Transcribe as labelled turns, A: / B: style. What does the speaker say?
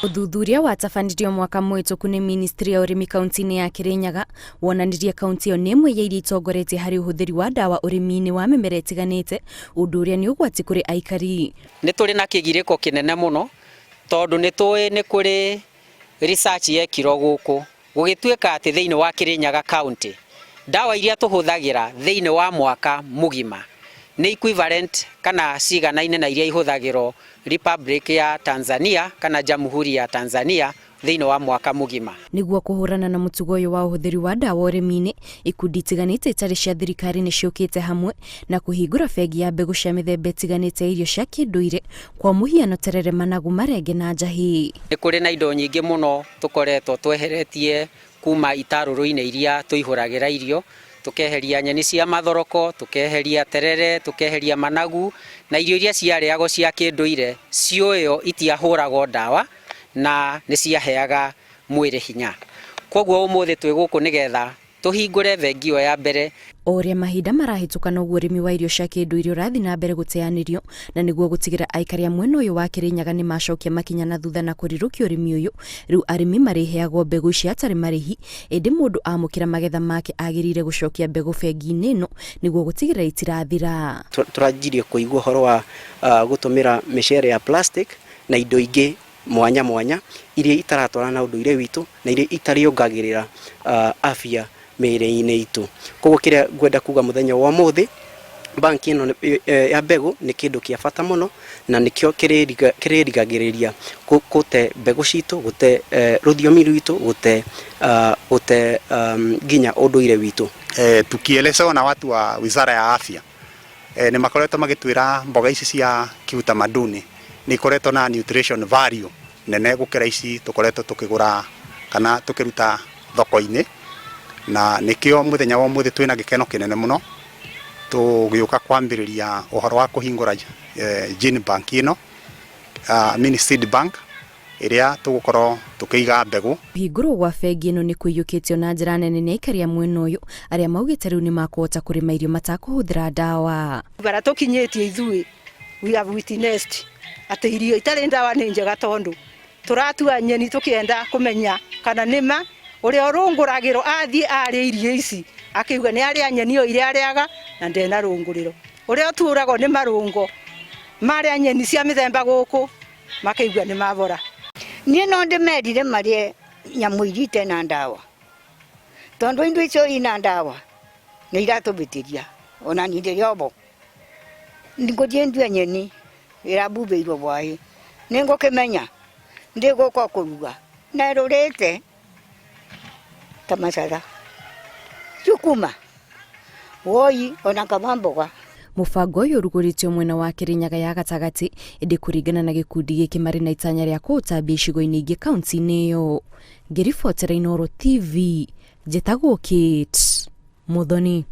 A: Ũthuthuria watabanĩrio mwaka mũhĩtũku nĩ Ministry ya Ũrĩmi kaunti-inĩ ya Kirinyaga wonanirie kaunti ĩyo nĩ ĩmwe ya iria itongoretie harĩ ũhũthĩri wa ndawa ũrĩmi-inĩ wa mĩmera ĩtiganĩte, ũndũ ũrĩa nĩ ũgwati kũrĩ aikari.
B: Nĩ tũrĩ na kĩgirĩko kĩnene mũno tondũ nĩ tũĩ nĩ kũrĩ research yekirwo gũkũ gũgĩtuĩka atĩ thĩinĩ wa Kirinyaga county ndawa iria tũhũthagĩra thĩinĩ wa mwaka mũgima nĩ equivalent kana ciganaine na iria ihũthagĩrwo Republic ya Tanzania kana Jamhuri ya Tanzania thĩinĩ wa mwaka mũgima.
A: Nĩguo kũhũrana na mũtugo ũyũ wa ũhũthĩri wa ndawa ũrĩmi-inĩ, ikundi itiganĩte itarĩ cia thirikari nĩ ciũkĩte hamwe na kũhingũra bengi ya mbegũ cia mĩthemba ĩtiganĩte ya irio cia kĩndũire, kwa mũhiano terere, managu, marenge na njahĩ.
B: Nĩ kũrĩ na indo nyingĩ mũno tũkoretwo tweheretie kuma itarũrũ-inĩ iria tũihũragĩra irio, tukeheria nyeni cia mathoroko, tukeheria terere, tukeheria managu na irio iria ciarĩagwo cia kĩndũire cioyo itiahũragwo ndawa na nĩ ciaheaga mwĩrĩ hinya. Koguo ũmũthĩ twĩ gũkũ nĩgetha tũhingũre bengi ĩyo ya mbere.
A: O ũrĩa mahinda marahĩtũka noguo ũrĩmi wa irio cia kĩndũire ũrathiĩ na mbere gũteanĩrio, na nĩguo gũtigĩra aikari a mwena ũyũ wa Kirinyaga nĩ macokia makinya na thutha na kũrirũkia ũrĩmi ũyũ, rĩu arĩmi marĩheagwo mbegũ ici hatarĩ marĩhi, ĩndĩ mũndũ amũkĩra magetha make agĩrĩire gũcokia mbegũ bengi-inĩ ĩno nĩguo gũtigĩra itirathira.
C: Tũranjirie kũigua ũhoro wa gũtũmĩra mĩcere ya plastic na indo ingĩ mwanya mwanya iria itaratwarana na ũndũire witũ na iria itarĩongagĩrĩra afya mĩĩrĩ-inĩ itũ. Koguo kĩrĩa ngwenda kuga mũthenya wa ũmũthĩ, banki ĩno ya mbegũ nĩ kĩndũ kĩa bata mũno na nĩkĩo kĩrĩrigagĩrĩria gũte mbegũ citũ, gũte rũthiomi rwitũ, gũte nginya ũndũire witũ.
D: Tukielezewa na watu wa Wizara ya Afya nĩ makoretwo magĩtwĩra mboga ici cia kiutamaduni nĩ ikoretwo na nutrition value nene gũkĩra ici tũkoretwo tũkĩgũra kana tũkĩruta thoko-inĩ, na nĩkĩo mũthenya wa ũmũthĩ twĩna gĩkeno kĩnene mũno tũgĩũka kwambĩrĩria ũhoro wa kũhingũra gene bank ĩno, mini seed bank ĩrĩa tũgũkorwo tũkĩiga mbegũ.
A: Kũhingũrwo gwa bengi ĩno nĩ kũiyũkĩtio na njĩra nene nĩ aikari a mwena ũyũ arĩa maugĩte rĩu nĩ makũhota kũrĩma irio matakũhũthĩra ndawa.
E: Bara tũkinyĩtie ithuĩ we have witnessed atĩ irio itarĩ ndawa nĩ njega tondũ tũratua nyeni tũkĩenda kũmenya kana nĩma ũrĩa ũrũngũragĩrwo athiĩ arĩa irio ici akiuga nĩ arĩa nyeni ĩyo iria arĩaga na ndena rũngũrĩro, ũrĩa ũturagwo nĩ marũngo marĩa nyeni cia mĩthemba gũkũ makĩigua nĩ mabora.
F: Niĩ no ndĩmerire marĩe nyamũ iria itena ndawa tondũ indo icio ina ndawa nĩ iratũbĩtĩria ona niĩ ndĩrĩ obo ngũthiĩ ndue nyeni ĩrambubĩirwo bwaĩ nĩ ngũkĩmenya ndĩgũka kũruga na rũrĩte ta macara sukuma woi ona kama mboga.
A: Mũbango ũyũ ũrugũrĩtio mwena wa Kirinyaga ya gatagatĩ, ĩndĩ kũringana na gĩkundi gĩkĩ marĩ na itanya rĩa kũũtambia icigo-inĩ ingĩ kaunti-inĩ ĩyo. Ngĩribotera Inooro TV, njĩtagwo Kate Muthoni.